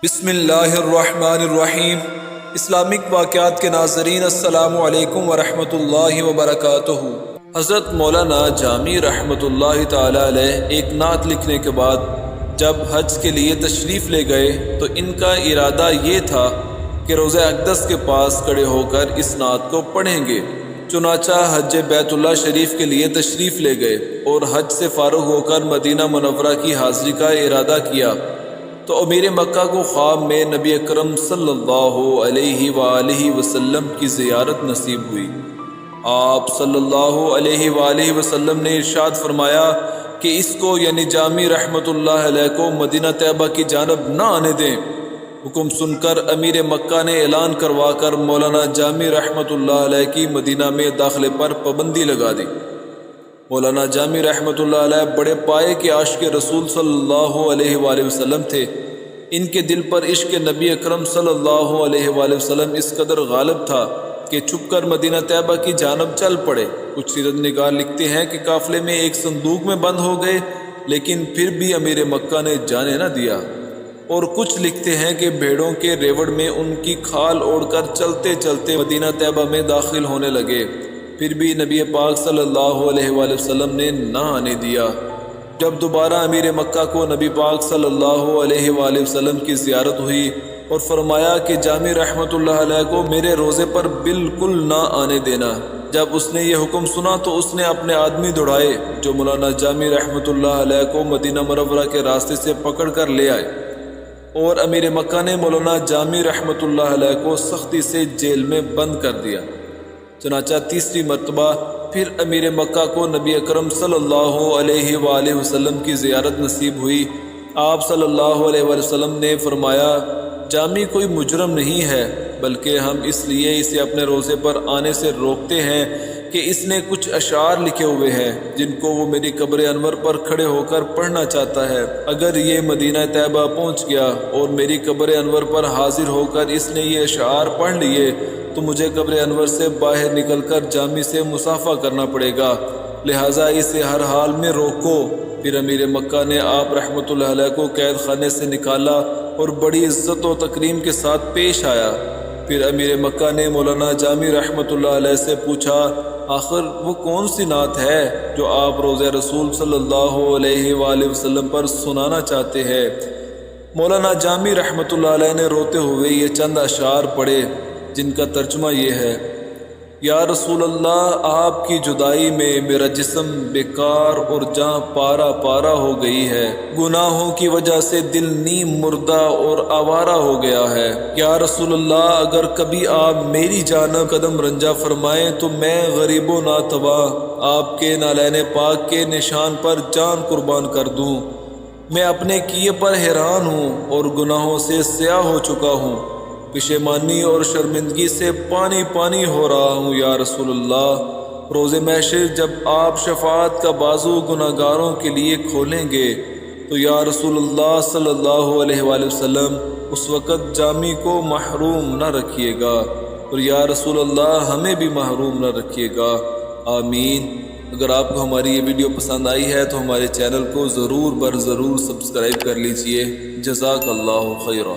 بسم اللہ الرحمن الرحیم۔ اسلامک واقعات کے ناظرین السلام علیکم ورحمۃ اللہ وبرکاتہ۔ حضرت مولانا جامی رحمۃ اللہ تعالی علیہ ایک نعت لکھنے کے بعد جب حج کے لیے تشریف لے گئے تو ان کا ارادہ یہ تھا کہ روضہ اقدس کے پاس کھڑے ہو کر اس نعت کو پڑھیں گے۔ چنانچہ حج بیت اللہ شریف کے لیے تشریف لے گئے اور حج سے فارغ ہو کر مدینہ منورہ کی حاضری کا ارادہ کیا تو امیر مکہ کو خواب میں نبی اکرم صلی اللہ علیہ وآلہ وسلم کی زیارت نصیب ہوئی۔ آپ صلی اللہ علیہ وآلہ وسلم نے ارشاد فرمایا کہ اس کو یعنی جامی رحمۃ اللہ علیہ کو مدینہ طیبہ کی جانب نہ آنے دیں۔ حکم سن کر امیر مکہ نے اعلان کروا کر مولانا جامی رحمۃ اللہ علیہ کی مدینہ میں داخلے پر پابندی لگا دی۔ مولانا جامی رحمۃ اللہ علیہ بڑے پائے کے عاشق رسول صلی اللہ علیہ وآلہ وسلم تھے۔ ان کے دل پر عشق نبی اکرم صلی اللہ علیہ وآلہ وسلم اس قدر غالب تھا کہ چھپ کر مدینہ طیبہ کی جانب چل پڑے۔ کچھ سیرت نگار لکھتے ہیں کہ قافلے میں ایک صندوق میں بند ہو گئے لیکن پھر بھی امیر مکہ نے جانے نہ دیا، اور کچھ لکھتے ہیں کہ بھیڑوں کے ریوڑ میں ان کی کھال اوڑھ کر چلتے چلتے مدینہ طیبہ میں داخل ہونے لگے، پھر بھی نبی پاک صلی اللہ علیہ وآلہ وسلم نے نہ آنے دیا۔ جب دوبارہ امیر مکہ کو نبی پاک صلی اللہ علیہ وآلہ وسلم کی زیارت ہوئی اور فرمایا کہ جامی رحمۃ اللہ علیہ کو میرے روزے پر بالکل نہ آنے دینا، جب اس نے یہ حکم سنا تو اس نے اپنے آدمی دوڑائے جو مولانا جامی رحمۃ اللہ علیہ کو مدینہ منورہ کے راستے سے پکڑ کر لے آئے، اور امیر مکہ نے مولانا جامی رحمۃ اللہ علیہ کو سختی سے جیل میں بند کر دیا۔ چنانچہ تیسری مرتبہ پھر امیر مکہ کو نبی اکرم صلی اللہ علیہ وآلہ وسلم کی زیارت نصیب ہوئی۔ آپ صلی اللہ علیہ وآلہ وسلم نے فرمایا جامی کوئی مجرم نہیں ہے، بلکہ ہم اس لیے اسے اپنے روزے پر آنے سے روکتے ہیں کہ اس نے کچھ اشعار لکھے ہوئے ہیں جن کو وہ میری قبر انور پر کھڑے ہو کر پڑھنا چاہتا ہے۔ اگر یہ مدینہ طیبہ پہنچ گیا اور میری قبر انور پر حاضر ہو کر اس نے یہ اشعار پڑھ لیے تو مجھے قبر انور سے باہر نکل کر جامی سے مصافحہ کرنا پڑے گا، لہٰذا اسے ہر حال میں روکو۔ پھر امیر مکہ نے آپ رحمۃ اللہ علیہ کو قید خانے سے نکالا اور بڑی عزت و تکریم کے ساتھ پیش آیا۔ پھر امیر مکہ نے مولانا جامی رحمۃ اللہ علیہ سے پوچھا آخر وہ کون سی نعت ہے جو آپ روضہ رسول صلی اللہ علیہ وآلہ وسلم پر سنانا چاہتے ہیں؟ مولانا جامی رحمۃ اللہ علیہ نے روتے ہوئے یہ چند اشعار پڑھے جن کا ترجمہ یہ ہے: یا رسول اللہ، آپ کی جدائی میں میرا جسم بیکار اور جاں پارا پارا ہو گئی ہے، گناہوں کی وجہ سے دل نیم مردہ اور آوارہ ہو گیا ہے۔ یا رسول اللہ، اگر کبھی آپ میری جانب قدم رنجہ فرمائیں تو میں غریب و ناتواں آپ کے نالین پاک کے نشان پر جان قربان کر دوں۔ میں اپنے کیے پر حیران ہوں اور گناہوں سے سیاہ ہو چکا ہوں، پشیمانی اور شرمندگی سے پانی پانی ہو رہا ہوں۔ یا رسول اللہ، روز محشر جب آپ شفاعت کا بازو گناہ گاروں کے لیے کھولیں گے تو یا رسول اللہ صلی اللہ علیہ وآلہ وسلم اس وقت جامی کو محروم نہ رکھیے گا، اور یا رسول اللہ ہمیں بھی محروم نہ رکھیے گا، آمین۔ اگر آپ کو ہماری یہ ویڈیو پسند آئی ہے تو ہمارے چینل کو ضرور سبسکرائب کر لیجئے۔ جزاک اللہ خیرہ۔